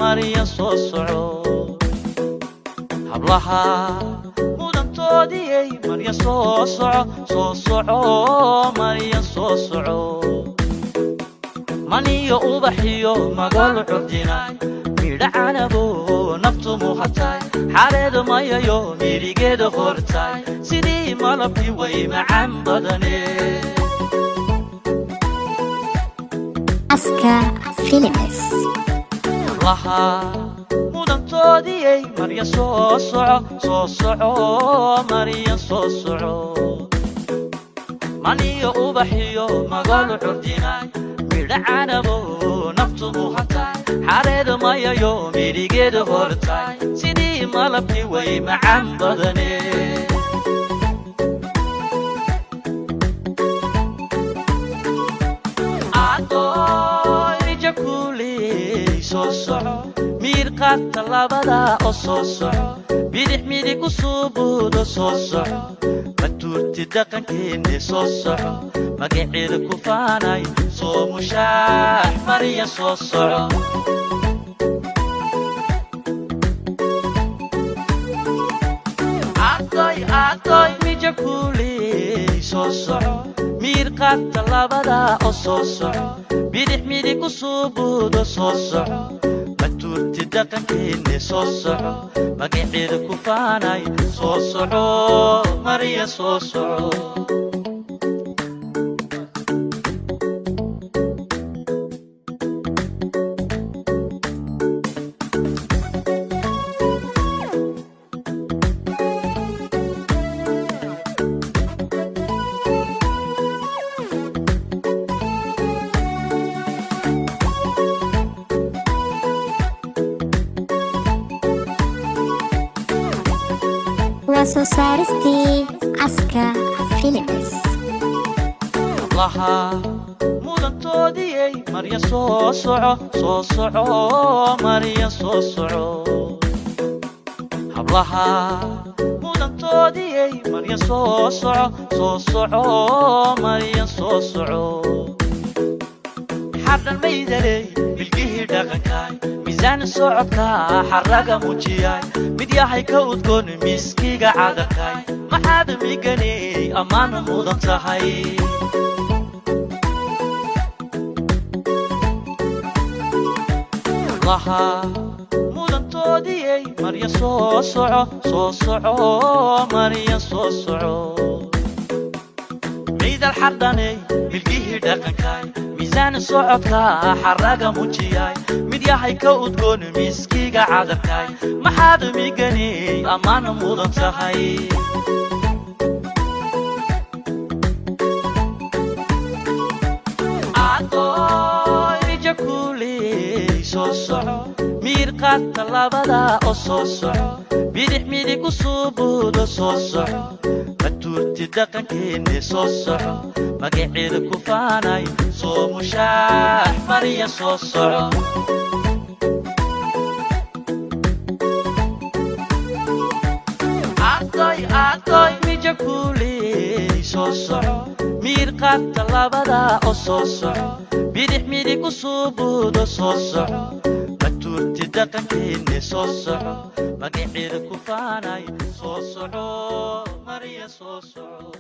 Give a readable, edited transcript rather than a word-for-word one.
maryan sosoco hablaha mudantoodii maryan sosoco maryan sosoco maniyo ubaxiyo magol curdinay midhacanabo naftu muhatay xareed mayayo mirigeeda hortay sidii malabkii way macaan badane aska Philippines hablaha mudantoodii maryan sosoco maryan sosoco maniyo ubaxiyo magol curdinay midhacanabo naftu muhatay xareed mayayo mirigeeda hortay sidii malabkii way macaan badane adoy jakuley sosoco miirqaadka labada oo sosoco bidix midig u suubuudo sosoco matuurti dhaqankeenne sosoco magaceeda ku faanay soo mushaax maryan sosoco adoy mijakuley sosoco miirqaadka labada oo sosoco bidix midig u suubuudo sosoco matuurti dhaqankeenne sosoco magaceeda ku faanay sosoco maryan sosoco وسوسارستي aska Philippines hablaha mudantoodii maryan sosoco maryan sosoco hablaha mudantoodii maryan sosoco maryan sosoco xardan maydaley bilgihii dhaqankay miisaan socodka xaraga muujiyay mid yahay ka udgoon miskiga cadakay maxaad miganay ammaan mudan tahay hablaha mudantoodii maryan sosoco maryan sosoco miidal xardhanay bilgihii dhaqankay miisaan socodka xaraga muujiyay mid yahay ka udgoon miskiga cadakay maxaad miganay ammaan mudan tahay adoy jakuley sosoco miirqaadka labada oo sosoco bidix midig u suubuudo sosoco matuurti dhaqankeenne sosoco magaceeda ku faanay soo mushaax maryan sosoco adoy mijakuley sosoco miirqaadka labada oo sosoco bidix midig u suubuudo sosoco matuurti dhaqankeenne sosoco magaceeda ku faanay sosoco maryan sosoco